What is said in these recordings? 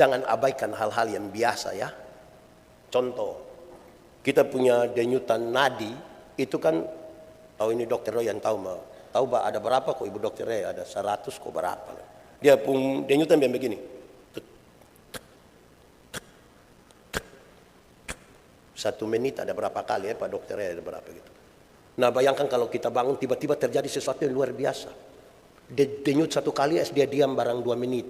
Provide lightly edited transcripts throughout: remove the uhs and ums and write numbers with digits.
jangan abaikan hal-hal yang biasa ya. Contoh, kita punya denyutan nadi, itu kan, tahu ini dokter Roy yang tahu ada berapa kok ibu dokter Roy, ada 100 kok berapa. Dia pun denyutan yang begini. 1 menit ada berapa kali ya Pak dokter Roy, ada berapa gitu. Nah bayangkan kalau kita bangun tiba-tiba terjadi sesuatu yang luar biasa. Dia denyut 1 kali, dia diam barang 2 menit.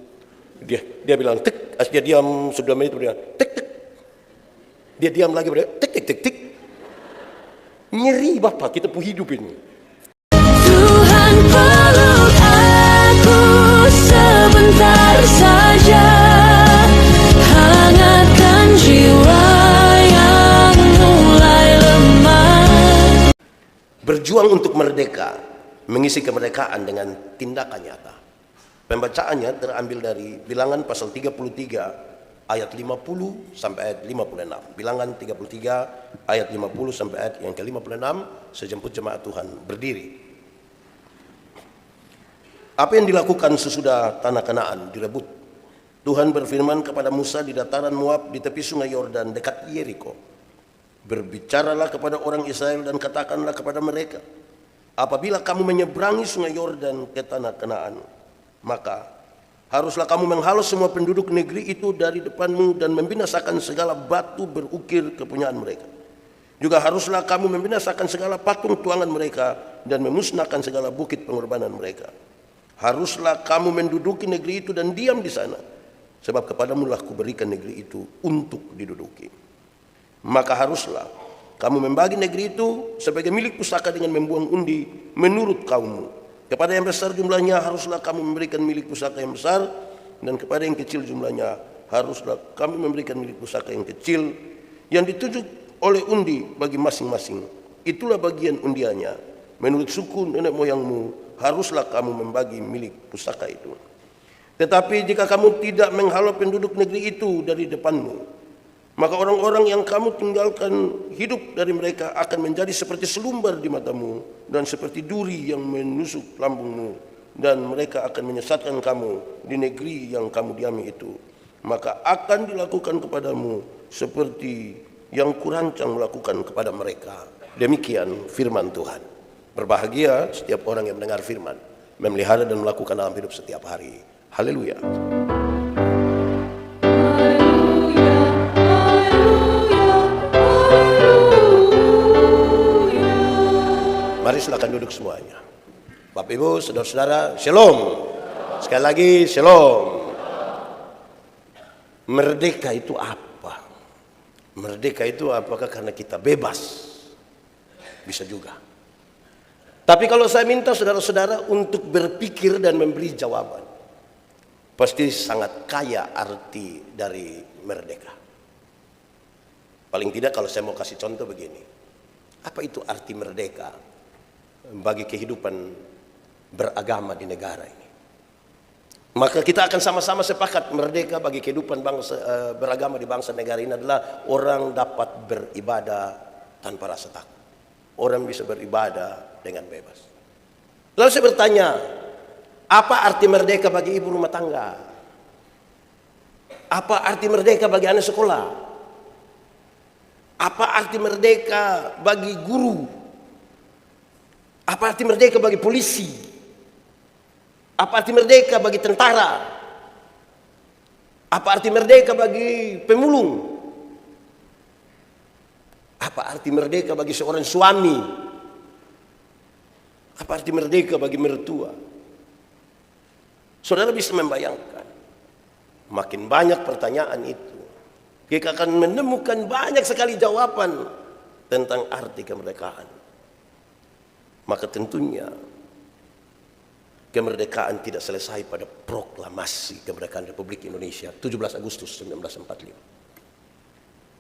Dia bilang tek, dia diam 2 menit, dia tek tek. Dia diam lagi, tek tek tek tek. Nyeri Bapak, kita pun hidup ini. Tuhan peluk aku sebentar saja, hangatkan jiwa yang mulai lemah. Berjuang untuk merdeka, mengisi kemerdekaan dengan tindakan nyata. Pembacaannya terambil dari Bilangan pasal 33 ayat 50 sampai ayat 56. Bilangan 33 ayat 50 sampai ayat yang ke-56. Sejemput jemaat Tuhan berdiri. Apa yang dilakukan sesudah tanah Kanaan direbut? Tuhan berfirman kepada Musa di dataran Moab di tepi sungai Yordan dekat Yeriko. Berbicaralah kepada orang Israel dan katakanlah kepada mereka, apabila kamu menyeberangi sungai Yordan ke tanah Kanaan, maka haruslah kamu menghalau semua penduduk negeri itu dari depanmu dan membinasakan segala batu berukir kepunyaan mereka. Juga haruslah kamu membinasakan segala patung tuangan mereka dan memusnahkan segala bukit pengorbanan mereka. Haruslah kamu menduduki negeri itu dan diam di sana, sebab kepadamu lah kuberikan negeri itu untuk diduduki. Maka haruslah kamu membagi negeri itu sebagai milik pusaka dengan membuang undi menurut kaummu. Kepada yang besar jumlahnya haruslah kamu memberikan milik pusaka yang besar, dan kepada yang kecil jumlahnya haruslah kamu memberikan milik pusaka yang kecil yang ditunjuk oleh undi bagi masing-masing. Itulah bagian undiannya. Menurut suku nenek moyangmu haruslah kamu membagi milik pusaka itu. Tetapi jika kamu tidak menghalau penduduk negeri itu dari depanmu, maka orang-orang yang kamu tinggalkan hidup dari mereka akan menjadi seperti selumbar di matamu dan seperti duri yang menusuk lambungmu, dan mereka akan menyesatkan kamu di negeri yang kamu diami itu. Maka akan dilakukan kepadamu seperti yang kurancang melakukan kepada mereka. Demikian firman Tuhan. Berbahagia setiap orang yang mendengar firman, memelihara dan melakukan dalam hidup setiap hari. Haleluya. Mari silakan duduk semuanya. Bapak Ibu, saudara-saudara, shalom. Sekali lagi, shalom. Merdeka itu apa? Merdeka itu apakah karena kita bebas? Bisa juga. Tapi kalau saya minta saudara-saudara untuk berpikir dan memberi jawaban, pasti sangat kaya arti dari merdeka. Paling tidak kalau saya mau kasih contoh begini. Apa itu arti merdeka bagi kehidupan beragama di negara ini? Maka kita akan sama-sama sepakat merdeka bagi kehidupan beragama di bangsa negara ini adalah orang dapat beribadah tanpa rasa takut. Orang bisa beribadah dengan bebas. Lalu saya bertanya, apa arti merdeka bagi ibu rumah tangga? Apa arti merdeka bagi anak sekolah? Apa arti merdeka bagi guru? Apa arti merdeka bagi polisi? Apa arti merdeka bagi tentara? Apa arti merdeka bagi pemulung? Apa arti merdeka bagi seorang suami? Apa arti merdeka bagi mertua? Saudara bisa membayangkan, makin banyak pertanyaan itu, kita akan menemukan banyak sekali jawaban tentang arti kemerdekaan. Maka tentunya kemerdekaan tidak selesai pada proklamasi kemerdekaan Republik Indonesia 17 Agustus 1945.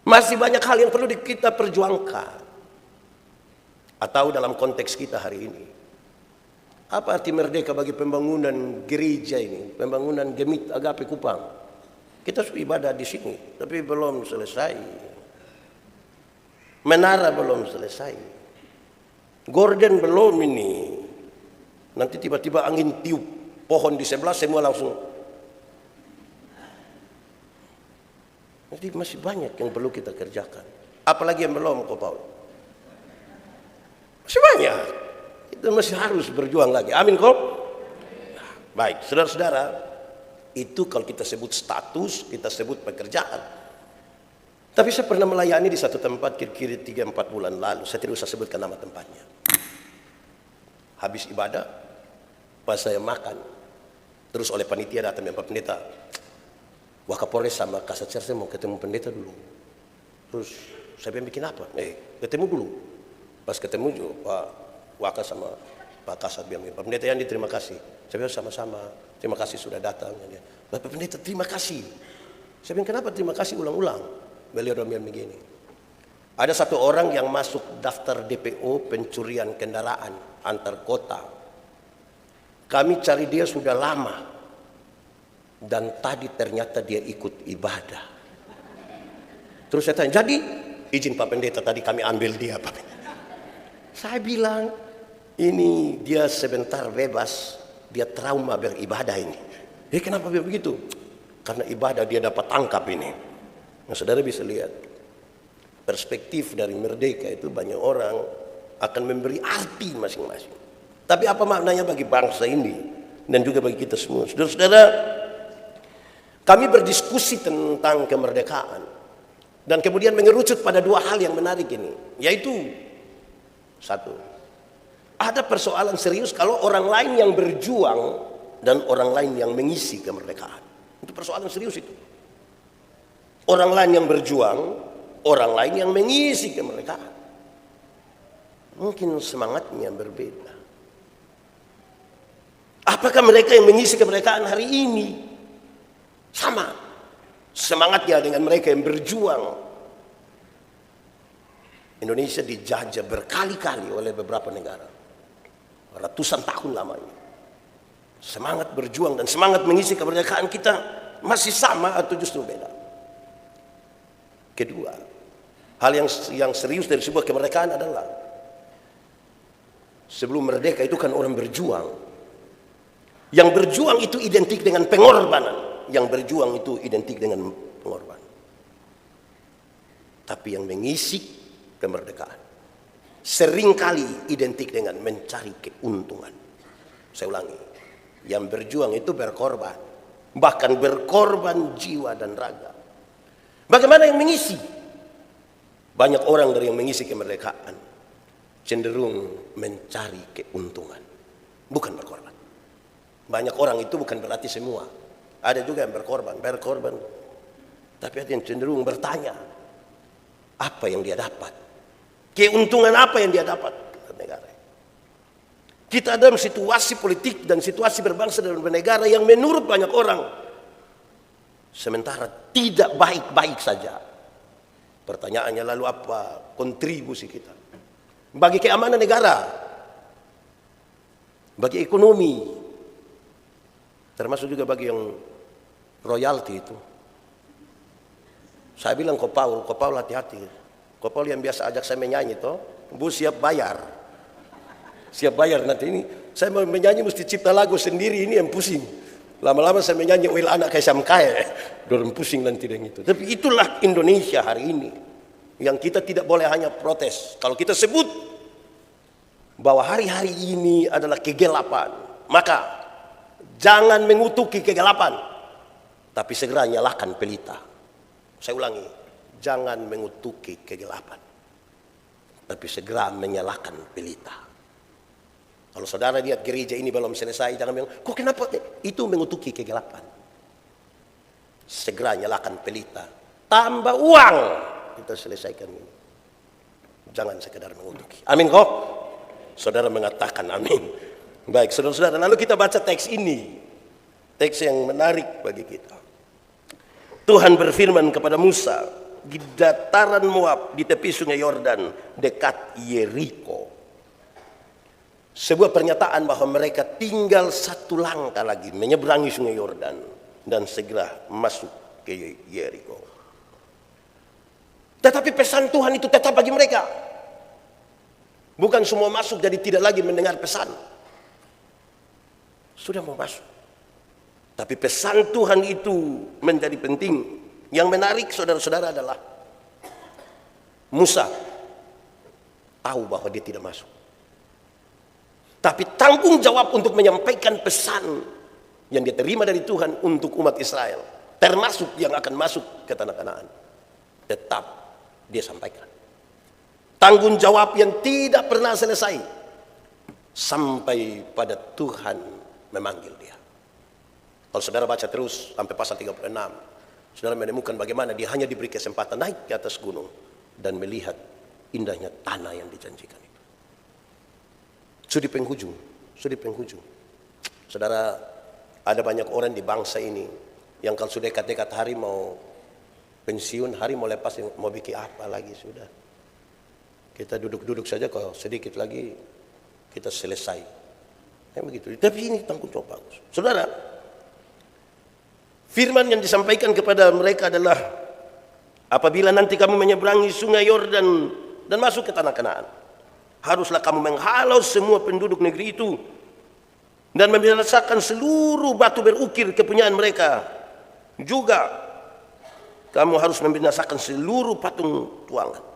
Masih banyak hal yang perlu kita perjuangkan. Atau dalam konteks kita hari ini, apa arti merdeka bagi pembangunan gereja ini, pembangunan Gemit Agape Kupang? Kita sudah ibadah di sini, tapi belum selesai. Menara belum selesai. Gorden belum ini. Nanti tiba-tiba angin tiup pohon di sebelah, semua langsung Jadi masih banyak yang perlu kita kerjakan. Apalagi yang belum, kok Paul. Masih banyak. Kita masih harus berjuang lagi. Amin kok. Nah, baik, saudara-saudara, itu kalau kita sebut status, kita sebut pekerjaan. Tapi saya pernah melayani di satu tempat kira-kira 3-4 bulan lalu. Saya tidak usah sebutkan nama tempatnya. Habis ibadah, pas saya makan, terus oleh panitia datang, Pak Pendeta, Wakapolres sama Kasat saya mau ketemu pendeta dulu. Terus saya bikin apa? Ketemu dulu. Pas ketemu juga Pak Waka sama Pak Kasat bilang, Pak Pendeta Yandi terima kasih. Saya bilang sama-sama, terima kasih sudah datang. Bapak Pendeta terima kasih. Saya bilang kenapa terima kasih ulang-ulang? Beliau bilang begini. Ada satu orang yang masuk daftar DPO pencurian kendaraan antar kota. Kami cari dia sudah lama. Dan tadi ternyata dia ikut ibadah. Terus saya tanya, jadi izin Pak Pendeta tadi kami ambil dia Pak Pendeta. Saya bilang, ini dia sebentar bebas, dia trauma beribadah ini. Kenapa begitu? Karena ibadah dia dapat tangkap ini. Nah, saudara bisa lihat, perspektif dari merdeka itu banyak orang akan memberi arti masing-masing. Tapi apa maknanya bagi bangsa ini dan juga bagi kita semua? Saudara-saudara, kami berdiskusi tentang kemerdekaan dan kemudian mengerucut pada dua hal yang menarik ini, yaitu satu, ada persoalan serius kalau orang lain yang berjuang dan orang lain yang mengisi kemerdekaan. Itu persoalan serius itu. Orang lain yang berjuang, orang lain yang mengisi kemerdekaan. Mungkin semangatnya berbeda. Apakah mereka yang mengisi kemerdekaan hari ini sama semangatnya dengan mereka yang berjuang? Indonesia dijajah berkali-kali oleh beberapa negara, ratusan tahun lamanya. Semangat berjuang dan semangat mengisi kemerdekaan kita masih sama atau justru beda? Kedua, hal yang serius dari sebuah kemerdekaan adalah sebelum merdeka itu kan orang berjuang. Yang berjuang itu identik dengan pengorbanan. Yang berjuang itu identik dengan pengorbanan. Tapi yang mengisi kemerdekaan seringkali identik dengan mencari keuntungan. Saya ulangi, yang berjuang itu berkorban, bahkan berkorban jiwa dan raga. Bagaimana yang mengisi? Banyak orang dari yang mengisi kemerdekaan cenderung mencari keuntungan, bukan berkorban. Banyak orang itu bukan berarti semua. Ada juga yang berkorban. Tapi ada yang cenderung bertanya, apa yang dia dapat? Keuntungan apa yang dia dapat dari negara? Kita dalam situasi politik dan situasi berbangsa dan bernegara yang menurut banyak orang sementara tidak baik-baik saja. Pertanyaannya lalu apa kontribusi kita bagi keamanan negara, bagi ekonomi, termasuk juga bagi yang royalti itu. Saya bilang kok Paul hati-hati. Kok Paul yang biasa ajak saya menyanyi toh, Bu siap bayar. Siap bayar nanti ini. Saya mau menyanyi mesti cipta lagu sendiri, ini yang pusing. Lama-lama saya menyanyi Wil anak kaisam kaya, dorong pusing nanti dengan itu. Tapi itulah Indonesia hari ini, yang kita tidak boleh hanya protes. Kalau kita sebut bahwa hari-hari ini adalah kegelapan, maka jangan mengutuki kegelapan, tapi segera nyalakan pelita. Saya ulangi, jangan mengutuki kegelapan, tapi segera menyalakan pelita. Kalau saudara lihat gereja ini belum selesai, jangan bilang, kok kenapa? Itu mengutuki kegelapan. Segera nyalakan pelita, tambah uang, kita selesaikan ini. Jangan sekedar mengutuki. Amin kok? Saudara mengatakan amin. Baik, saudara-saudara, lalu kita baca teks ini. Teks yang menarik bagi kita. Tuhan berfirman kepada Musa di dataran Moab, di tepi sungai Yordan, dekat Yeriko. Sebuah pernyataan bahwa mereka tinggal satu langkah lagi menyeberangi sungai Yordan dan segera masuk ke Yeriko. Tetapi pesan Tuhan itu tetap bagi mereka. Bukan semua masuk jadi tidak lagi mendengar pesan. Sudah mau masuk. Tapi pesan Tuhan itu menjadi penting. Yang menarik saudara-saudara adalah Musa tahu bahwa dia tidak masuk. Tapi tanggung jawab untuk menyampaikan pesan yang dia terima dari Tuhan untuk umat Israel, termasuk yang akan masuk ke tanah Kanaan, tetap dia sampaikan. Tanggung jawab yang tidak pernah selesai sampai pada Tuhan memanggil dia. Kalau saudara baca terus sampai pasal 36, saudara menemukan bagaimana dia hanya diberi kesempatan naik ke atas gunung dan melihat indahnya tanah yang dijanjikan itu. Sudah di penghujung, sudah di penghujung. Saudara, ada banyak orang di bangsa ini yang kalau sudah dekat-dekat hari mau pensiun, hari mau lepas, mau bikin apa lagi sudah. Kita duduk-duduk saja, kalau sedikit lagi kita selesai. Begitu. Tapi ini tanggung jawab bagus. Saudara, firman yang disampaikan kepada mereka adalah apabila nanti kamu menyeberangi sungai Yordan dan masuk ke tanah Kanaan, haruslah kamu menghalau semua penduduk negeri itu dan membinasakan seluruh batu berukir kepunyaan mereka. Juga kamu harus membinasakan seluruh patung tuangan.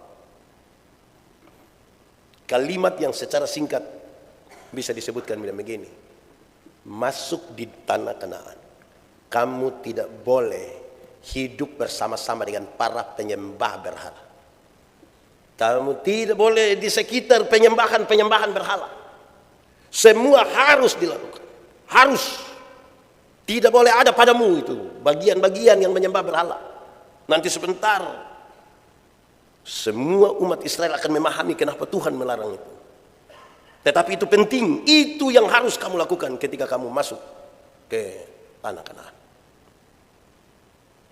Kalimat yang secara singkat bisa disebutkan begini: masuk di tanah Kanaan, kamu tidak boleh hidup bersama-sama dengan para penyembah berhala. Kamu tidak boleh di sekitar penyembahan berhala. Semua harus dilakukan. Harus. Tidak boleh ada padamu itu bagian-bagian yang menyembah berhala. Nanti sebentar semua umat Israel akan memahami kenapa Tuhan melarang itu. Tetapi itu penting. Itu yang harus kamu lakukan ketika kamu masuk ke tanah Kanaan.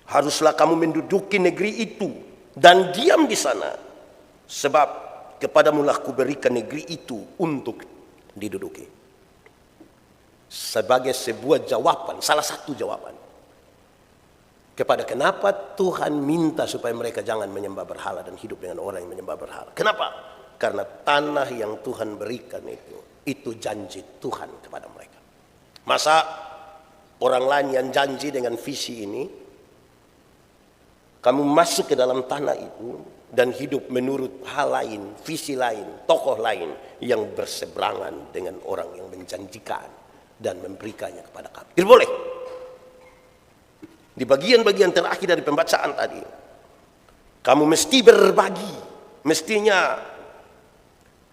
Haruslah kamu menduduki negeri itu dan diam di sana, sebab kepadamulah kuberikan negeri itu untuk diduduki. Sebagai sebuah jawaban, salah satu jawaban kepada kenapa Tuhan minta supaya mereka jangan menyembah berhala dan hidup dengan orang yang menyembah berhala. Kenapa? Karena tanah yang Tuhan berikan itu janji Tuhan kepada mereka. Masa orang lain yang janji dengan visi ini, kamu masuk ke dalam tanah itu dan hidup menurut hal lain, visi lain, tokoh lain yang berseberangan dengan orang yang menjanjikan dan memberikannya kepada kamu. Tidak boleh. Di bagian-bagian terakhir dari pembacaan tadi, kamu mesti berbagi. Mestinya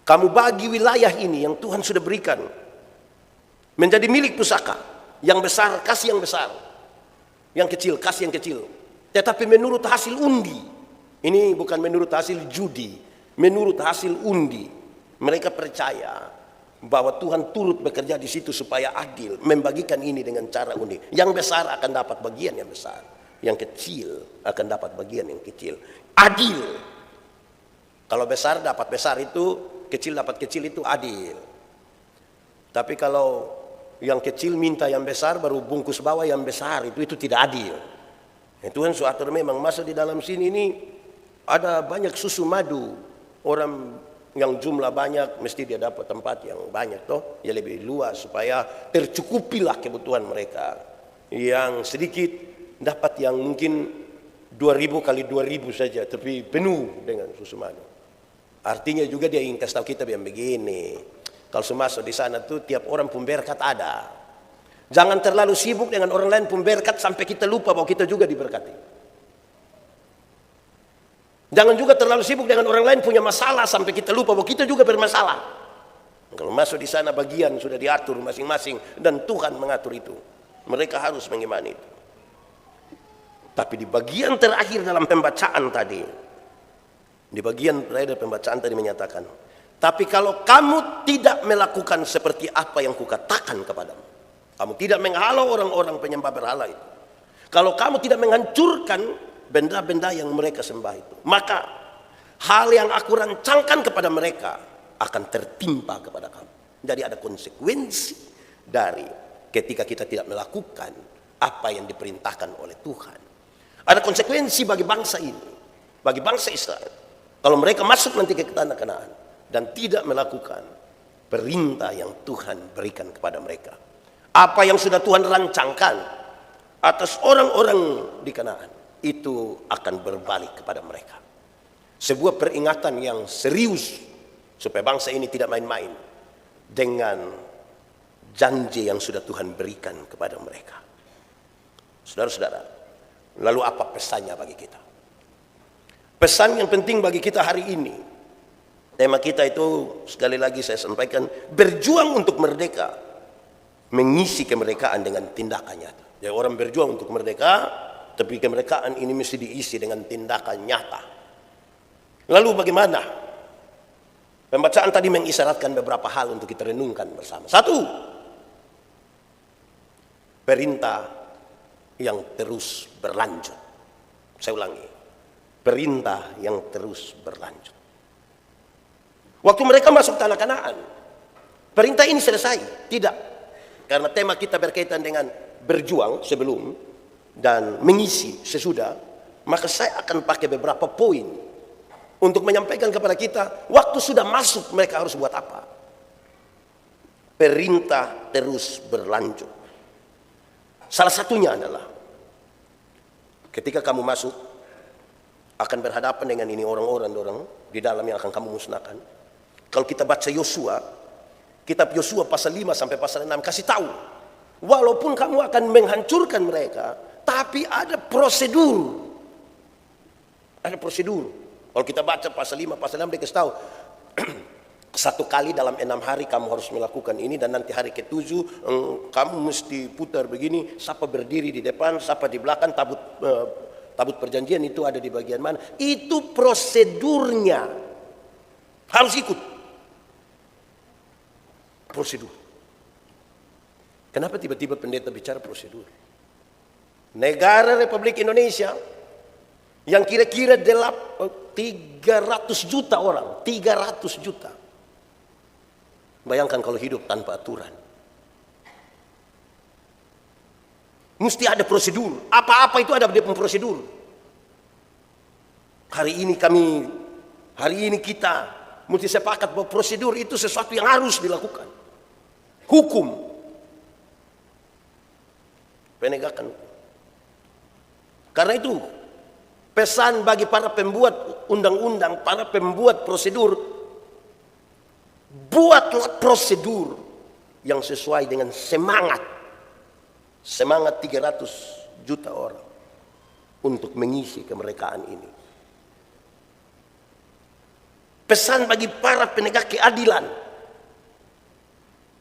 kamu bagi wilayah ini yang Tuhan sudah berikan menjadi milik pusaka. Yang besar kasih yang besar, yang kecil kasih yang kecil. Tetapi menurut hasil undi. Ini bukan menurut hasil judi, menurut hasil undi. Mereka percaya bahwa Tuhan turut bekerja di situ supaya adil, membagikan ini dengan cara undi. Yang besar akan dapat bagian yang besar, yang kecil akan dapat bagian yang kecil. Adil. Kalau besar dapat besar itu, kecil dapat kecil itu adil. Tapi kalau yang kecil minta yang besar, baru bungkus bawah yang besar, itu tidak adil. Tuhan suatur memang masuk di dalam sini ini ada banyak susu madu. Orang yang jumlah banyak mesti dia dapat tempat yang banyak toh, ya lebih luas supaya tercukupilah kebutuhan mereka. Yang sedikit dapat yang mungkin 2000 kali 2000 saja, tapi penuh dengan susu madu. Artinya juga dia ingin kasih tahu kita yang begini. Kalau masuk di sana tuh tiap orang pemberkat ada. Jangan terlalu sibuk dengan orang lain pemberkat sampai kita lupa bahwa kita juga diberkati. Jangan juga terlalu sibuk dengan orang lain punya masalah sampai kita lupa bahwa kita juga bermasalah. Kalau masuk di sana bagian sudah diatur masing-masing dan Tuhan mengatur itu. Mereka harus mengimani itu. Tapi di bagian terakhir dalam pembacaan tadi, di bagian terakhir pembacaan tadi menyatakan, tapi kalau kamu tidak melakukan seperti apa yang kukatakan kepadamu, kamu tidak menghalau orang-orang penyembah berhala itu, kalau kamu tidak menghancurkan benda-benda yang mereka sembah itu, maka hal yang aku rancangkan kepada mereka akan tertimpa kepada kamu. Jadi ada konsekuensi dari ketika kita tidak melakukan apa yang diperintahkan oleh Tuhan. Ada konsekuensi bagi bangsa ini, bagi bangsa Israel. Kalau mereka masuk nanti ke tanah Kanaan dan tidak melakukan perintah yang Tuhan berikan kepada mereka, apa yang sudah Tuhan rancangkan atas orang-orang di Kanaan, itu akan berbalik kepada mereka. Sebuah peringatan yang serius supaya bangsa ini tidak main-main dengan janji yang sudah Tuhan berikan kepada mereka. Saudara-saudara, lalu apa pesannya bagi kita? Pesan yang penting bagi kita hari ini, tema kita itu sekali lagi saya sampaikan, berjuang untuk merdeka, mengisi kemerdekaan dengan tindakan nyata. Jadi orang berjuang untuk merdeka, tapi kemerdekaan ini mesti diisi dengan tindakan nyata. Lalu bagaimana? Pembacaan tadi mengisyaratkan beberapa hal untuk kita renungkan bersama. Satu, perintah yang terus berlanjut. Saya ulangi, perintah yang terus berlanjut. Waktu mereka masuk tanah Kanaan, perintah ini selesai? Tidak. Karena tema kita berkaitan dengan berjuang sebelum dan mengisi sesudah, maka saya akan pakai beberapa poin untuk menyampaikan kepada kita, waktu sudah masuk mereka harus buat apa. Perintah terus berlanjut. Salah satunya adalah ketika kamu masuk, akan berhadapan dengan ini orang-orang di dalam yang akan kamu musnahkan. Kalau kita baca Yosua, kitab Yosua pasal 5 sampai pasal 6 kasih tahu, walaupun kamu akan menghancurkan mereka, tapi ada prosedur. Ada prosedur. Kalau kita baca pasal 5, pasal 6 dia kasih tahu, 1 kali dalam 6 hari kamu harus melakukan ini, dan nanti hari ke-7 kamu mesti putar begini, siapa berdiri di depan, siapa di belakang, tabut perjanjian itu ada di bagian mana. Itu prosedurnya. Harus ikut. Prosedur. Kenapa tiba-tiba pendeta bicara prosedur? Negara Republik Indonesia yang kira-kira 300 juta orang, 300 juta. Bayangkan kalau hidup tanpa aturan. Mesti ada prosedur. Apa-apa itu ada di prosedur. Hari ini kita mesti sepakat bahwa prosedur itu sesuatu yang harus dilakukan. Hukum. Penegakan hukum. Karena itu, pesan bagi para pembuat undang-undang, para pembuat prosedur, buatlah prosedur yang sesuai dengan semangat 300 juta orang untuk mengisi kemerdekaan ini. Pesan bagi para penegak keadilan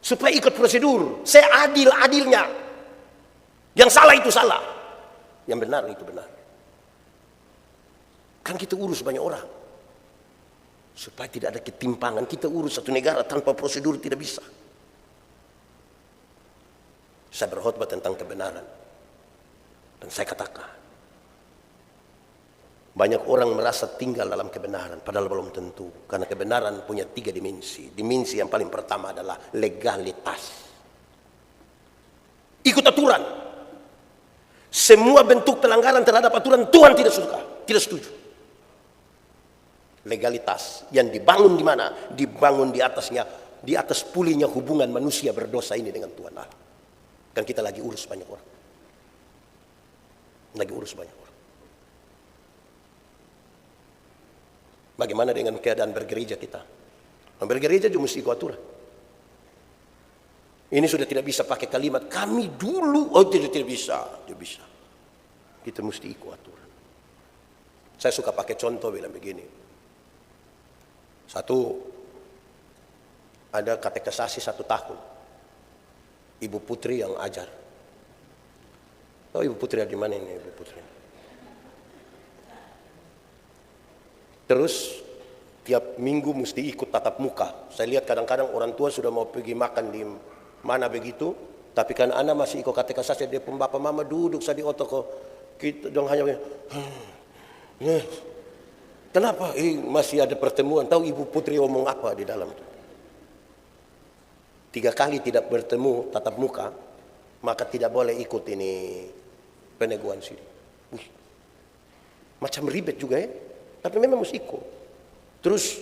supaya ikut prosedur, seadil-adilnya. Yang salah itu salah, yang benar itu benar. Kan kita urus banyak orang. Supaya tidak ada ketimpangan, kita urus satu negara tanpa prosedur tidak bisa. Saya berkhotbah tentang kebenaran. Dan saya katakan, banyak orang merasa tinggal dalam kebenaran, padahal belum tentu. Karena kebenaran punya 3 dimensi. Dimensi yang paling pertama adalah legalitas. Ikut aturan. Semua bentuk pelanggaran terhadap aturan Tuhan tidak suka, tidak setuju. Legalitas yang dibangun di mana? Dibangun di atasnya, di atas pulihnya hubungan manusia berdosa ini dengan Tuhan Allah. Kan kita lagi urus banyak orang. Lagi urus banyak orang. Bagaimana dengan keadaan bergereja kita? Bergereja juga mesti ikut aturan. Ini sudah tidak bisa pakai kalimat kami dulu. Oh tidak bisa, tidak bisa. Kita mesti ikut aturan. Saya suka pakai contoh bilang begini. Satu, ada katekisasi 1 tahun. Ibu Putri yang ajar. Oh Ibu Putri di mana ini Ibu Putri? Terus tiap minggu mesti ikut tatap muka. Saya lihat kadang-kadang orang tua sudah mau pergi makan di mana begitu, tapi kan anak masih ikut katekisasi, dia pun bapak mama duduk saya di otoko. Kita dong hanya kenapa? Masih ada pertemuan. Tahu Ibu Putri omong apa di dalam itu? 3 kali tidak bertemu tatap muka, maka tidak boleh ikut ini peneguhan sini. Macam ribet juga ya, tapi memang mesti ikut. Terus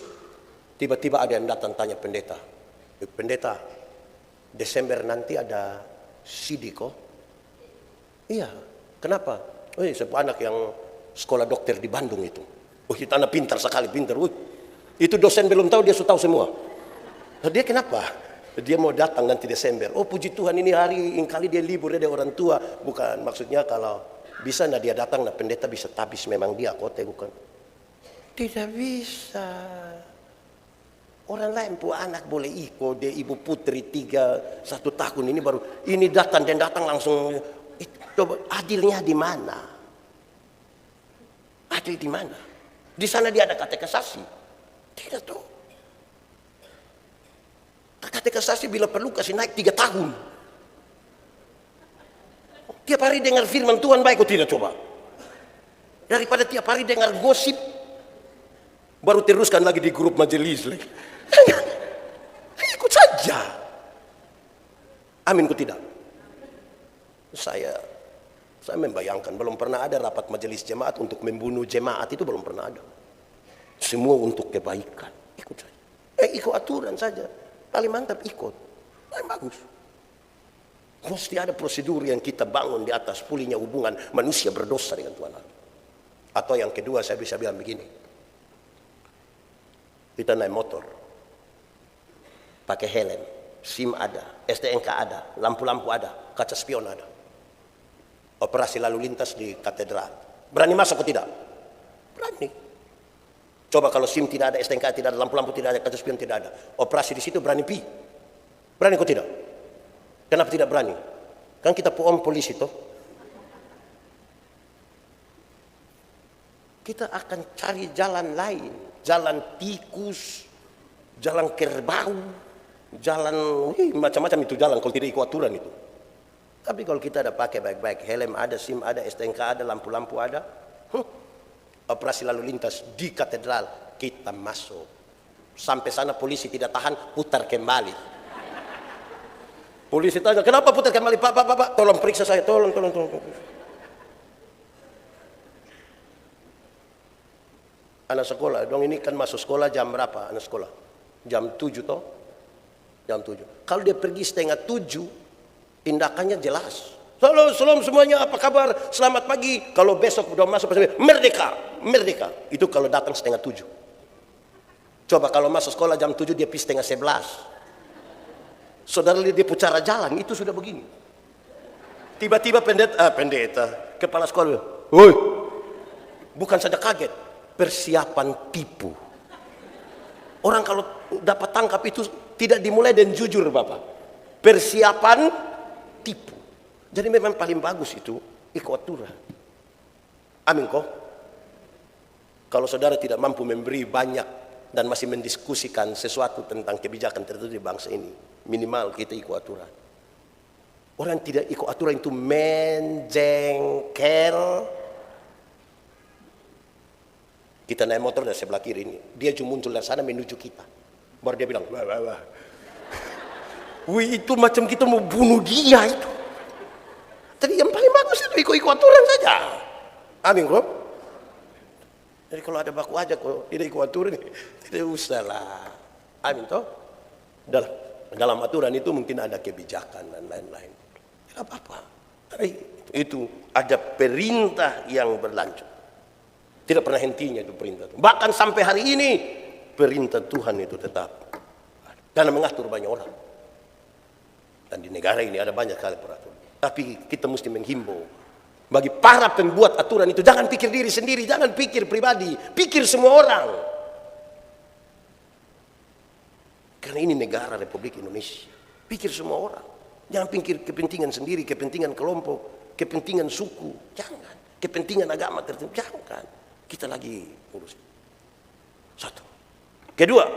tiba-tiba ada yang datang tanya pendeta, pendeta, Desember nanti ada sidik kok? Iya, kenapa? Sebuah anak yang sekolah dokter di Bandung itu. Oh, itu anak pintar sekali, pintar. Itu dosen belum tahu, dia sudah tahu semua. Nah, dia kenapa? Dia mau datang nanti Desember. Oh, puji Tuhan, ini hari kali dia libur, dia orang tua. Bukan, maksudnya kalau bisa nah dia datang, nah pendeta bisa tabis memang dia kote, bukan. Tidak bisa. Orang lain pun anak boleh ikut, dia ibu putri 1 tahun ini baru, ini datang dan datang langsung. Coba adilnya di mana? Adil di mana? Di sana dia ada katekisasi. Tidak tuh. Katekisasi bila perlu kasih naik 3 tahun. Tiap hari dengar firman Tuhan baik atau tidak coba? Daripada tiap hari dengar gosip, baru teruskan lagi di grup majelis lagi. Ikut saja. Amin, kok tidak? Saya membayangkan belum pernah ada rapat majelis jemaat untuk membunuh jemaat, itu belum pernah ada. Semua untuk kebaikan. Ikut saja. Ikut aturan saja. Paling mantap ikut. Paling bagus. Mesti ada prosedur yang kita bangun di atas pulihnya hubungan manusia berdosa dengan Tuhan. Atau yang kedua saya bisa bilang begini. Kita naik motor. Pakai helm, SIM ada, STNK ada, lampu-lampu ada, kaca spion ada. Operasi lalu lintas di katedral. Berani masuk atau tidak? Berani. Coba kalau SIM tidak ada, STNK tidak ada, lampu-lampu tidak ada, kaca spion tidak ada. Operasi di situ berani pi. Berani kok tidak? Kenapa tidak berani? Kan kita om polisi toh. Kita akan cari jalan lain. Jalan tikus, jalan kerbau, jalan macam-macam itu jalan kalau tidak ikut aturan itu. Tapi kalau kita ada pakai baik-baik, helm ada, SIM ada, STNK ada, lampu-lampu ada, operasi lalu lintas di katedral kita masuk. Sampai sana polisi tidak tahan, putar kembali. Polisi tanya, kenapa putar kembali? Pak, tolong periksa saya, tolong. Anak sekolah, dong ini kan masuk sekolah jam berapa anak sekolah? Jam 7 toh? Jam 7. Kalau dia pergi 6:30, tindakannya jelas. Salam semuanya, apa kabar? Selamat pagi. Kalau besok udah masuk, merdeka. Itu kalau datang 6:30. Coba kalau masuk sekolah jam 7, dia pergi 10:30. Saudara lihat dia pucara jalan, itu sudah begini. Tiba-tiba pendeta, kepala sekolah, woi, bukan saja kaget, persiapan tipu. Orang kalau dapat tangkap itu tidak dimulai dan jujur Bapak. Persiapan tipu. Jadi memang paling bagus itu ikut aturan. Amin kok. Kalau saudara tidak mampu memberi banyak dan masih mendiskusikan sesuatu tentang kebijakan tertentu di bangsa ini, minimal kita ikut aturan. Orang tidak ikut aturan itu menjengkel. Kita naik motor dari sebelah kiri ini, dia cuma muncul dari sana menuju kita. Baru dia bilang, wah. Wih, itu macam kita mau bunuh dia itu. Tapi yang paling bagus itu ikut aturan saja. Amin kok. Jadi kalau ada baku aja kok tidak ikut aturan, tidak usah lah. Amin toh. Dalam aturan itu mungkin ada kebijakan dan lain-lain. Tidak apa-apa. Itu ada perintah yang berlanjut. Tidak pernah hentinya itu perintah. Bahkan sampai hari ini perintah Tuhan itu tetap karena mengatur banyak orang. Dan di negara ini ada banyak kali peraturan. Tapi kita mesti menghimbau bagi para pembuat aturan itu, jangan pikir diri sendiri, jangan pikir pribadi, pikir semua orang. Karena ini negara Republik Indonesia. Pikir semua orang. Jangan pikir kepentingan sendiri, kepentingan kelompok, kepentingan suku. Jangan. Kepentingan agama tertentu. Jangan. Kita lagi urus. Satu. Kedua,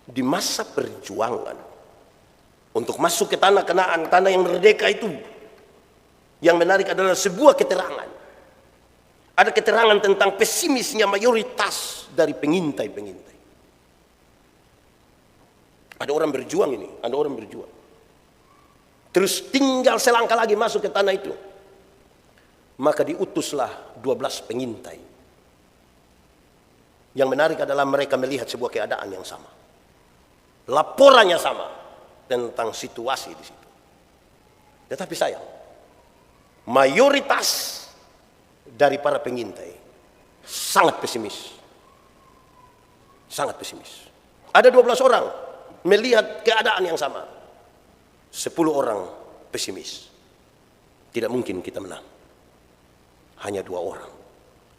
di masa perjuangan untuk masuk ke tanah Kanaan, tanah yang merdeka itu, yang menarik adalah sebuah keterangan. Ada keterangan tentang pesimisnya mayoritas dari pengintai-pengintai. Ada orang berjuang ini, ada orang berjuang. Terus tinggal selangkah lagi masuk ke tanah itu. Maka diutuslah 12 pengintai. Yang menarik adalah mereka melihat sebuah keadaan yang sama. Laporannya sama tentang situasi di situ. Tetapi sayang, mayoritas dari para pengintai sangat pesimis. Sangat pesimis. Ada 12 orang melihat keadaan yang sama. 10 orang pesimis. Tidak mungkin kita menang. Hanya 2 orang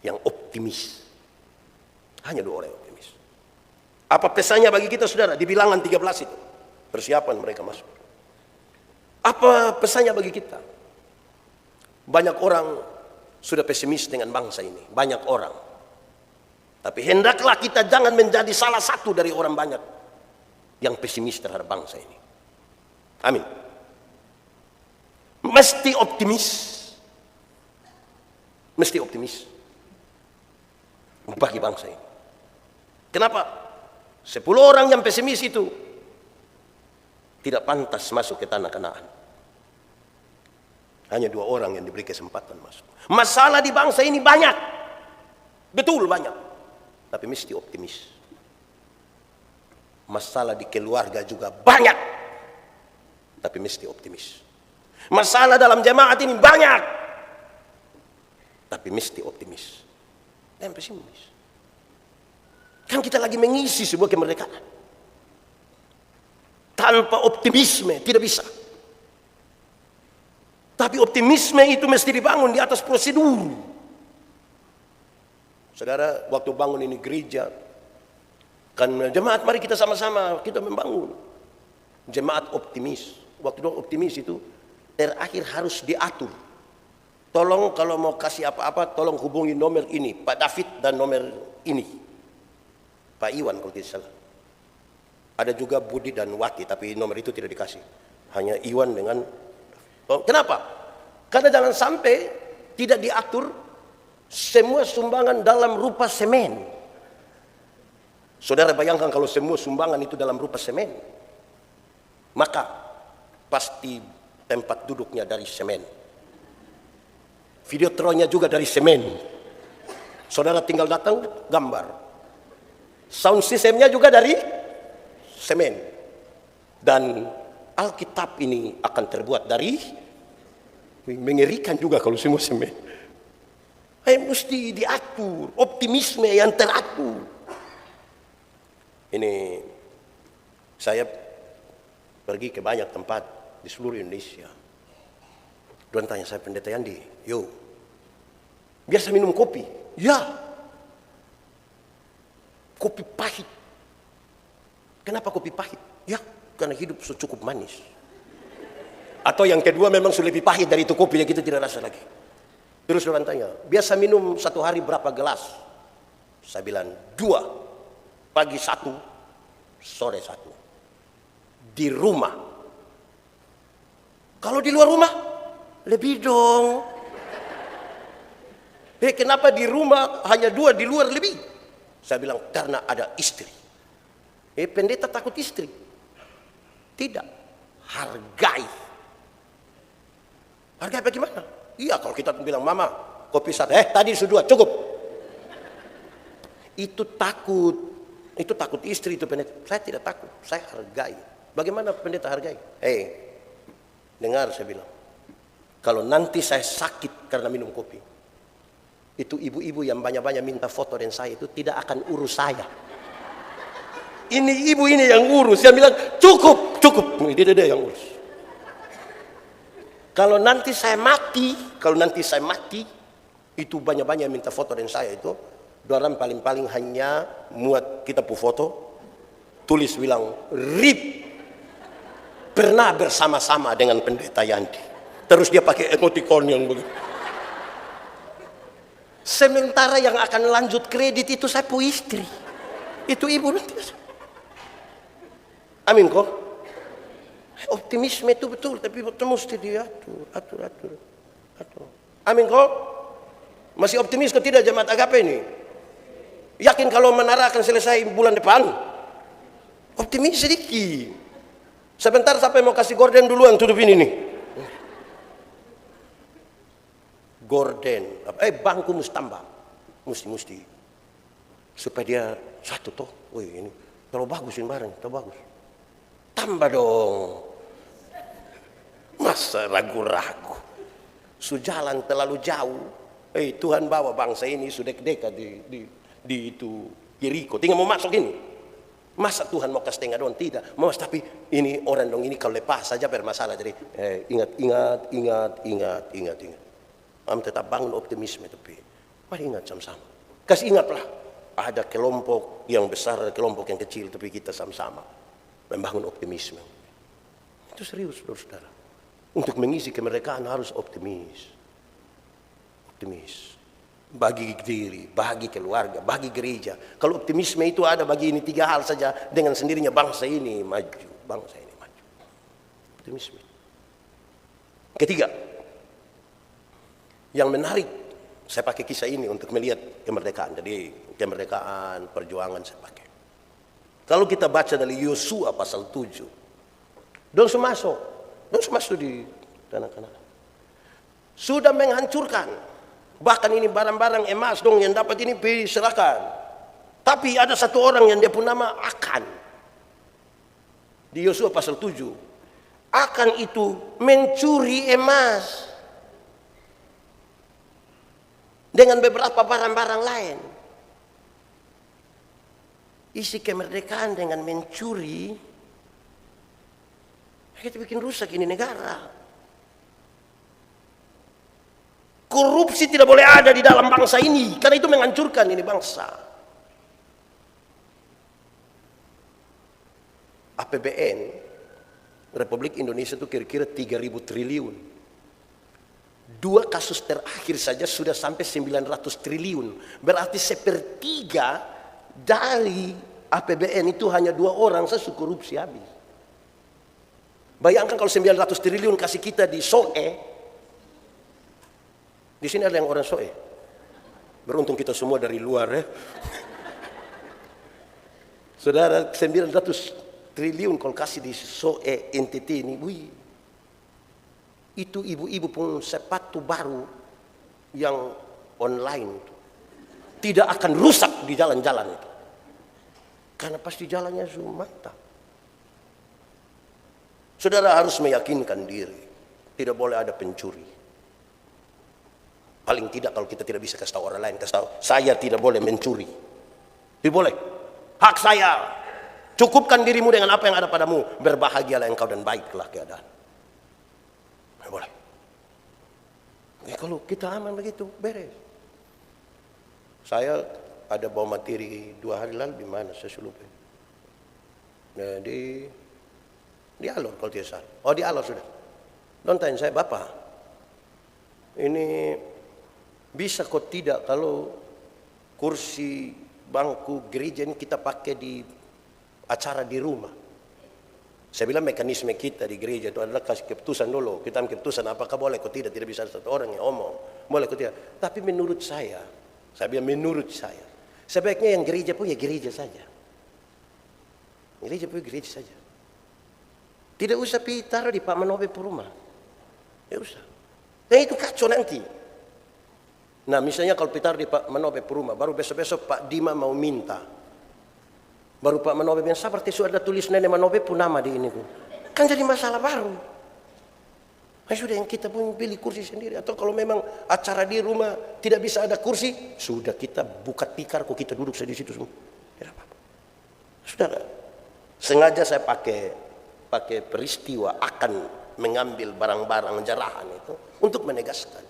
yang optimis. Hanya 2 orang yang optimis. Apa pesannya bagi kita, saudara? Di bilangan 13 itu. Persiapan mereka masuk. Apa pesannya bagi kita? Banyak orang sudah pesimis dengan bangsa ini. Banyak orang. Tapi hendaklah kita jangan menjadi salah satu dari orang banyak yang pesimis terhadap bangsa ini. Amin. Mesti optimis. Mesti optimis. Bagi bangsa ini. Kenapa? 10 orang yang pesimis itu tidak pantas masuk ke tanah Kanaan. Hanya 2 orang yang diberi kesempatan masuk. Masalah di bangsa ini banyak. Betul banyak. Tapi mesti optimis. Masalah di keluarga juga banyak. Tapi mesti optimis. Masalah dalam jemaat ini banyak. Tapi mesti optimis. Dan pesimis. Kan kita lagi mengisi sebuah kemerdekaan. Tanpa optimisme tidak bisa. Tapi optimisme itu mesti dibangun di atas prosedur. Saudara, waktu bangun ini gereja, kan jemaat mari kita sama-sama kita membangun. Jemaat optimis. Waktu itu optimis itu terakhir harus diatur. Tolong kalau mau kasih apa-apa, tolong hubungi nomor ini, Pak David, dan nomor ini, Pak Iwan kalau tidak salah. Ada juga Budi dan Wati, tapi nomor itu tidak dikasih. Hanya Iwan dengan... Oh, kenapa? Karena jangan sampai tidak diatur semua sumbangan dalam rupa semen. Saudara bayangkan kalau semua sumbangan itu dalam rupa semen. Maka pasti tempat duduknya dari semen. Videotronnya juga dari semen. Saudara tinggal datang, gambar. Sound systemnya juga dari semen. Dan Alkitab ini akan terbuat dari, mengerikan juga kalau semua semen. Mesti diatur, optimisme yang teratur. Ini saya pergi ke banyak tempat di seluruh Indonesia. Tuan tanya saya, Pendeta Yandi, yo, biasa minum kopi? Ya. Kopi pahit. Kenapa kopi pahit? Ya, karena hidup cukup manis. Atau yang kedua memang sudah lebih pahit dari itu kopi yang kita tidak rasa lagi. Terus orang tanya, biasa minum satu hari berapa gelas? Saya bilang 2, pagi 1, sore 1. Di rumah. Kalau di luar rumah, lebih dong. Kenapa di rumah hanya 2, di luar lebih? Saya bilang, karena ada istri. Pendeta takut istri? Tidak. Hargai. Hargai bagaimana? Iya, kalau kita bilang, Mama, kopi 1. Tadi sudah 2, cukup. Itu takut. Itu takut istri, itu pendeta. Saya tidak takut, saya hargai. Bagaimana pendeta hargai? Dengar saya bilang. Kalau nanti saya sakit karena minum kopi, itu ibu-ibu yang banyak-banyak minta foto dengan saya itu tidak akan urus saya. Ini ibu ini yang urus. Saya bilang, cukup, cukup. Dia yang urus. Kalau nanti saya mati, itu banyak-banyak minta foto dengan saya itu. Orang paling-paling hanya muat kita pu foto, tulis bilang, RIP pernah bersama-sama dengan Pendeta Yandi. Terus dia pakai emoticon yang begitu. Sementara yang akan lanjut kredit itu saya pu istri. Itu ibu nanti. Amin kok. Optimisme itu betul, tapi betul mesti diatur. Amin kok. Masih optimis kok tidak jemaat agape ini? Yakin kalau menara akan selesai bulan depan? Optimis sedikit. Sebentar sampai mau kasih gorden duluan tutup ini nih. Gorden, bangku mesti tambah, mesti supaya dia satu toh. Wih, ini terlalu bagus ini barang, terlalu bagus. Tambah dong. Masa ragu-ragu? Sujalan terlalu jauh. Tuhan bawa bangsa ini sudah dekat di itu Yeriko. Tinggal mau masuk ini. Masa Tuhan mau kasih tengah dong? Tidak. Mas, tapi ini orang dong ini kalau lepas saja bermasalah. Jadi ingat. Am tetap bangun optimisme tapi. Mari ingat sama-sama. Kasih ingatlah. Ada kelompok yang besar, ada kelompok yang kecil, tapi kita sama-sama membangun optimisme. Itu serius, saudara. Untuk mengisi kemerdekaan harus optimis. Bagi diri, bagi keluarga, bagi gereja. Kalau optimisme itu ada bagi ini 3 hal saja, dengan sendirinya bangsa ini maju. Optimisme. Ketiga, yang menarik, saya pakai kisah ini untuk melihat kemerdekaan. Jadi kemerdekaan, perjuangan saya pakai. Kalau kita baca dari Yosua pasal 7, dong masuk di tanah Kanaan. Sudah menghancurkan. Bahkan ini barang-barang emas dong yang dapat ini diserahkan. Tapi ada satu orang yang dia pun nama Akan. Di Yosua pasal 7. Akan itu mencuri emas. Dengan beberapa barang-barang lain. Isi kemerdekaan dengan mencuri. Kita bikin rusak ini negara. Korupsi tidak boleh ada di dalam bangsa ini. Karena itu menghancurkan ini bangsa. APBN Republik Indonesia itu kira-kira 3.000 triliun. 2 kasus terakhir saja sudah sampai 900 triliun. Berarti 1/3 dari APBN itu hanya 2 orang saja korupsi habis. Bayangkan kalau 900 triliun kasih kita di Soe. Di sini ada yang orang Soe. Beruntung kita semua dari luar ya. Saudara, 900 triliun kalau kasih di Soe NTT ini, itu ibu-ibu pun sepatu baru yang online tidak akan rusak di jalan-jalan itu. Karena pasti jalannya semua mantap. Saudara harus meyakinkan diri. Tidak boleh ada pencuri. Paling tidak kalau kita tidak bisa kasih tahu orang lain, kasih tahu, saya tidak boleh mencuri. Tidak boleh. Hak saya. Cukupkan dirimu dengan apa yang ada padamu. Berbahagialah engkau dan baiklah keadaan. Tidak boleh. Kalau kita aman begitu, beres. Saya ada bawa materi 2 hari lalu di mana saya lupa. Nah, di Alor kalau tidak salah. Oh, di Alor sudah. Don't tanya saya, Bapak. Ini bisa kok tidak kalau kursi bangku gereja ini kita pakai di acara di rumah. Saya bilang mekanisme kita di gereja itu adalah kasih keputusan dulu. Kita ambil keputusan apakah boleh kok tidak. Tidak bisa satu orang yang omong. Boleh kok tidak. Tapi menurut saya bilang menurut saya. Sebaiknya yang gereja pun ya gereja saja. Gereja pun gereja saja. Tidak usah taruh di Pak Manobe rumah. Tidak usah. Dan itu kacau nanti. Nah misalnya kalau Peter di Pak Manobe rumah, baru besok-besok Pak Dima mau minta. Baru Pak Manobe bilang, seperti sudah ada tulis Nenek Manobe pun nama di ini. Kan jadi masalah baru. Nah, sudah yang kita pun pilih kursi sendiri. Atau kalau memang acara di rumah tidak bisa ada kursi, sudah kita buka tikar kok kita duduk di situ semua. Tidak apa-apa. Sudah sengaja saya pakai peristiwa akan mengambil barang-barang jarahan itu untuk menegaskan.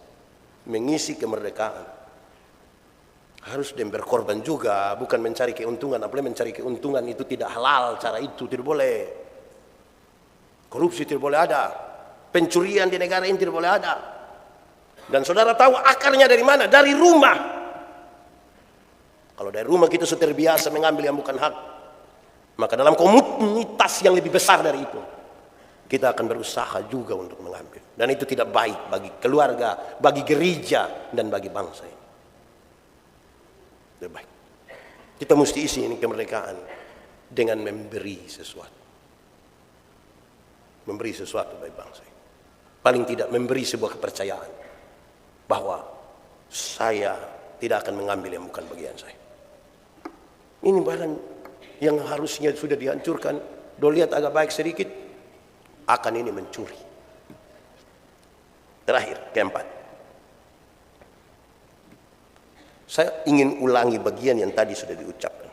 Mengisi kemerdekaan harus dan berkorban juga, bukan mencari keuntungan. Apalagi mencari keuntungan itu tidak halal, cara itu tidak boleh. Korupsi tidak boleh ada, pencurian di negara ini tidak boleh ada. Dan saudara tahu akarnya dari mana? Dari rumah. Kalau dari rumah kita sudah terbiasa mengambil yang bukan hak, maka dalam komunitas yang lebih besar dari itu kita akan berusaha juga untuk mengambil. Dan itu tidak baik bagi keluarga, bagi gereja, dan bagi bangsa ini. Tidak baik. Kita mesti isi ini kemerdekaan dengan memberi sesuatu. Memberi sesuatu bagi bangsa ini. Paling tidak memberi sebuah kepercayaan bahwa saya tidak akan mengambil yang bukan bagian saya. Ini barang yang harusnya sudah dihancurkan. Do lihat agak baik sedikit, akan ini mencuri. Terakhir, keempat. Saya ingin ulangi bagian yang tadi sudah diucapkan.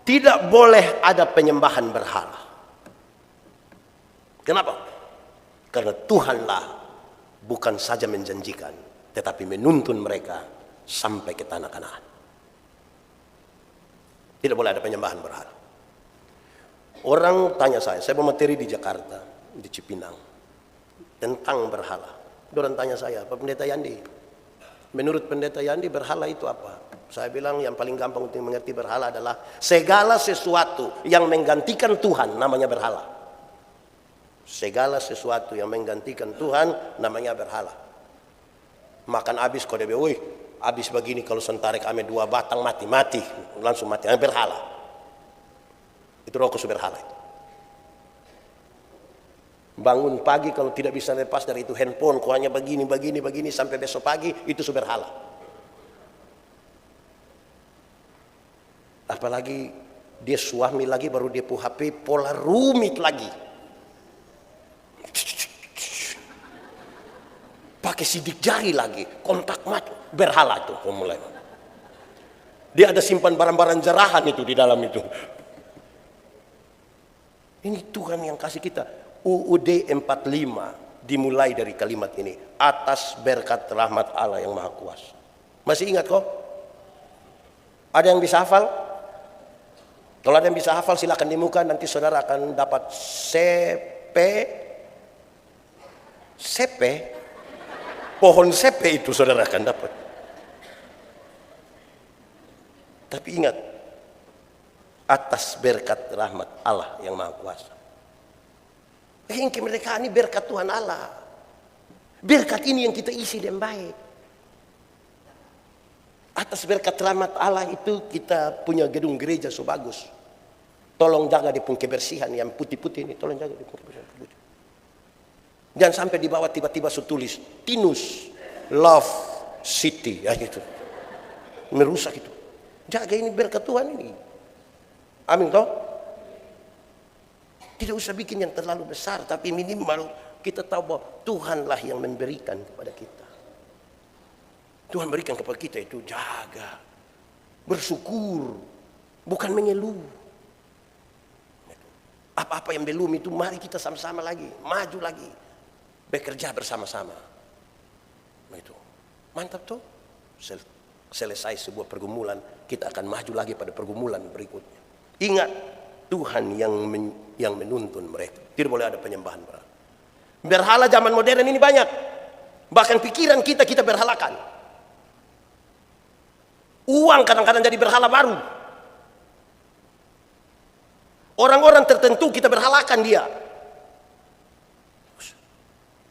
Tidak boleh ada penyembahan berhala. Kenapa? Karena Tuhanlah bukan saja menjanjikan, tetapi menuntun mereka sampai ke tanah Kanaan. Tidak boleh ada penyembahan berhala. Orang tanya saya bermateri di Jakarta, di Cipinang, tentang berhala. Orang tanya saya, Pak Pendeta Yandi, menurut Pendeta Yandi berhala itu apa? Saya bilang yang paling gampang untuk mengerti berhala adalah segala sesuatu yang menggantikan Tuhan namanya berhala. Segala sesuatu yang menggantikan Tuhan namanya berhala. Makan habis kau debe, woi, habis begini kalau sentarek ame 2 batang mati, langsung mati, berhala. Itu roh kusu berhala itu. Bangun pagi kalau tidak bisa lepas dari itu handphone, kau hanya begini sampai besok pagi, itu berhala. Apalagi dia suami lagi baru dia pu HP pola rumit lagi. Pakai sidik jari lagi, kontak mata, berhala itu mulai. Dia ada simpan barang-barang jarahan itu di dalam itu. Ini Tuhan yang kasih kita. UUD 45 dimulai dari kalimat ini. Atas berkat rahmat Allah yang Maha Kuasa. Masih ingat kok? Ada yang bisa hafal? Kalau ada yang bisa hafal silakan di muka, nanti saudara akan dapat CP, pohon CP itu saudara akan dapat. Tapi ingat, atas berkat rahmat Allah yang Maha Kuasa. Yang kemerdekaan ini berkat Tuhan Allah. Berkat ini yang kita isi dengan baik. Atas berkat rahmat Allah itu kita punya gedung gereja so bagus. Tolong jaga di pun kebersihan yang putih-putih ini. Tolong jaga di pun kebersihan putih. Jangan sampai di bawah tiba-tiba tulis Tinus Love City, ya gitu. Merusak itu. Jaga ini berkat Tuhan ini. Amin toh? Tidak usah bikin yang terlalu besar, tapi minimal kita tahu bahwa Tuhanlah yang memberikan kepada kita. Tuhan berikan kepada kita itu jaga, bersyukur, bukan mengeluh. Apa-apa yang belum itu mari kita sama-sama lagi, maju lagi, bekerja bersama-sama. Itu mantap tuh. Selesai sebuah pergumulan, kita akan maju lagi pada pergumulan berikutnya. Ingat, Tuhan yang menuntun mereka. Tidak boleh ada penyembahan berhala. Berhala zaman modern ini banyak. Bahkan pikiran kita berhalakan. Uang kadang-kadang jadi berhala baru. Orang-orang tertentu kita berhalakan dia.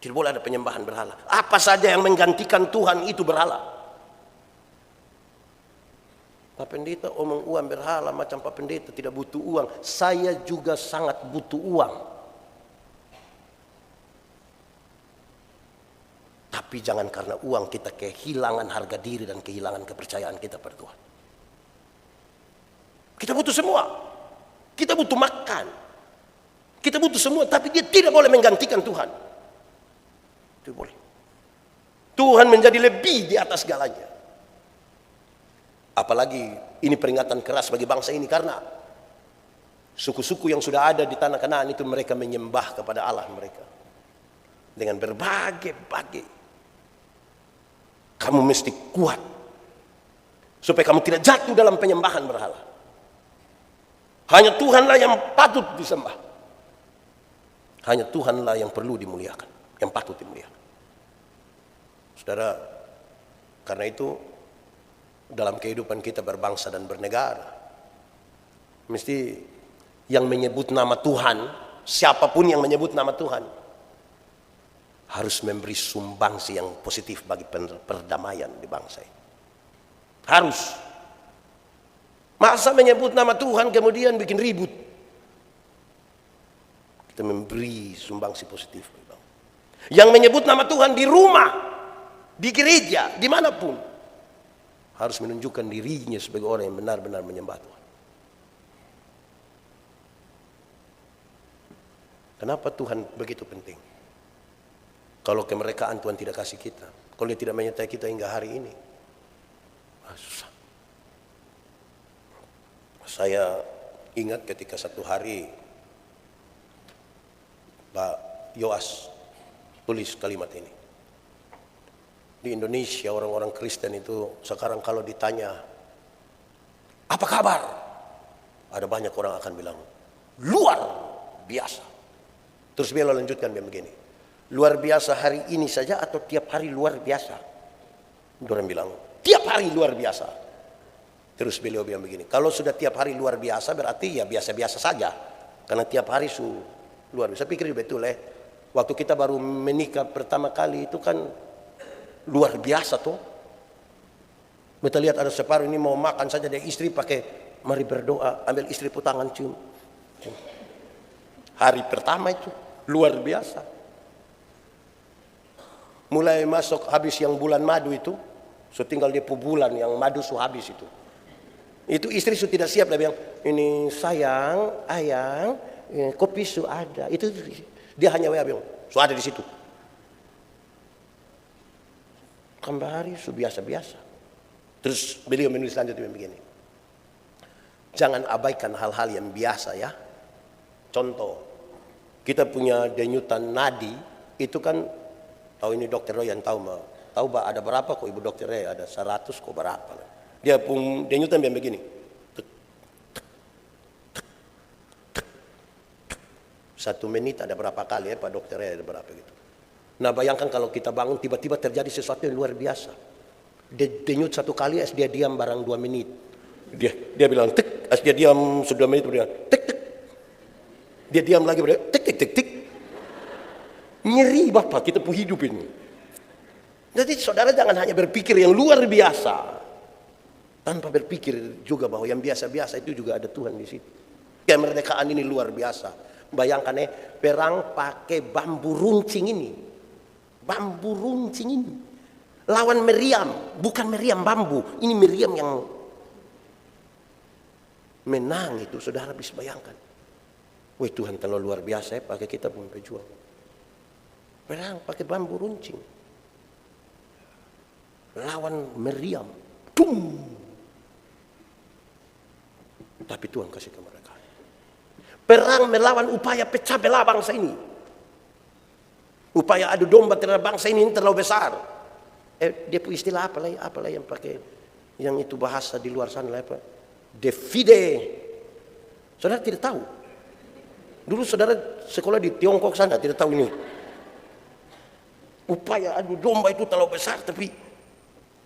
Tidak boleh ada penyembahan berhala. Apa saja yang menggantikan Tuhan itu berhala. Pak Pendeta omong uang berhala macam Pak Pendeta tidak butuh uang. Saya juga sangat butuh uang. Tapi jangan karena uang kita kehilangan harga diri dan kehilangan kepercayaan kita pada Tuhan. Kita butuh semua. Kita butuh makan. Kita butuh semua, tapi dia tidak boleh menggantikan Tuhan. Tidak boleh. Tuhan menjadi lebih di atas segalanya. Apalagi ini peringatan keras bagi bangsa ini karena suku-suku yang sudah ada di tanah Kanaan itu mereka menyembah kepada Allah mereka. Dengan berbagai-bagai. Kamu mesti kuat. Supaya kamu tidak jatuh dalam penyembahan berhala. Hanya Tuhanlah yang patut disembah. Hanya Tuhanlah yang perlu dimuliakan. Yang patut dimuliakan. Saudara, karena itu dalam kehidupan kita berbangsa dan bernegara, mesti yang menyebut nama Tuhan, siapapun yang menyebut nama Tuhan, harus memberi sumbangsi yang positif bagi perdamaian di bangsa ini. Harus. Masa menyebut nama Tuhan kemudian bikin ribut. Kita memberi sumbangsi positif. Yang menyebut nama Tuhan di rumah, di gereja, dimanapun, harus menunjukkan dirinya sebagai orang yang benar-benar menyembah Tuhan. Kenapa Tuhan begitu penting? Kalau kemerdekaan Tuhan tidak kasih kita, Kalau dia tidak menyertai kita hingga hari ini, susah. Saya ingat ketika satu hari Pak Yoas tulis kalimat ini. Di Indonesia orang-orang Kristen itu sekarang kalau ditanya, apa kabar? Ada banyak orang akan bilang, luar biasa. Terus beliau lanjutkan begini, luar biasa hari ini saja atau tiap hari luar biasa? Orang bilang, tiap hari luar biasa. Terus beliau bilang begini, kalau sudah tiap hari luar biasa berarti ya biasa-biasa saja. Karena tiap hari luar biasa. Pikir betul waktu kita baru menikah pertama kali itu kan luar biasa tuh. Kita lihat ada separuh ini mau makan saja, dia istri pakai mari berdoa, ambil istri tangan cium. Hari pertama itu luar biasa. Mulai masuk habis yang bulan madu itu, tinggal dia bulan yang madu habis itu. Itu istri tidak siap, dia bilang, ini sayang, ayang, kopi ada. Itu dia hanya bilang, ada di situ. Kembali biasa-biasa. Terus beliau menulis selanjutnya begini, jangan abaikan hal-hal yang biasa ya. Contoh, kita punya denyutan nadi, itu kan, tahu ini dokter Roy yang tahu ada berapa kok ibu dokter Roy, ada 100 kok berapa. Dia pun denyutan yang begini. Satu menit ada berapa kali Pak dokter Roy ada berapa gitu. Nah bayangkan kalau kita bangun tiba-tiba terjadi sesuatu yang luar biasa. Dia denyut satu kali, dia diam barang 2 menit. Dia bilang tek, dia diam 2 menit, dia tek tek. Dia diam lagi, tek tek tek tek. Nyeri Bapak kita pun hidup ini. Jadi saudara jangan hanya berpikir yang luar biasa, tanpa berpikir juga bahwa yang biasa-biasa itu juga ada Tuhan di situ. Kemerdekaan ini luar biasa. Bayangkan perang pakai bambu runcing ini. Bambu runcing ini. Lawan meriam, bukan meriam bambu. Ini meriam yang menang itu, saudara bisa bayangkan. Wih Tuhan terlalu luar biasa pakai kita pun pejuang. Perang pakai bambu runcing. Lawan meriam. Tum. Tapi Tuhan kasih kemerdekaan. Perang melawan upaya pecah belah bangsa ini. Upaya adu domba terhadap bangsa ini terlalu besar. Dia punya istilah apalah yang pakai, yang itu bahasa di luar sana apa? Divide. Saudara tidak tahu. Dulu saudara sekolah di Tiongkok sana tidak tahu ini. Upaya adu domba itu terlalu besar, tapi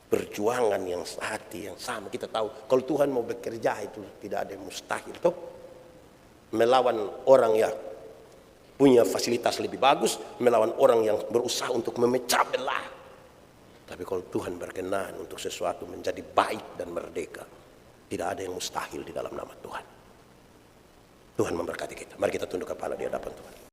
perjuangan yang hati yang sama kita tahu. Kalau Tuhan mau bekerja itu tidak ada yang mustahil toh. Melawan orang yang punya fasilitas lebih bagus, melawan orang yang berusaha untuk memecah belah. Tapi kalau Tuhan berkenan untuk sesuatu menjadi baik dan merdeka, tidak ada yang mustahil di dalam nama Tuhan. Tuhan memberkati kita. Mari kita tunduk kepala di hadapan Tuhan.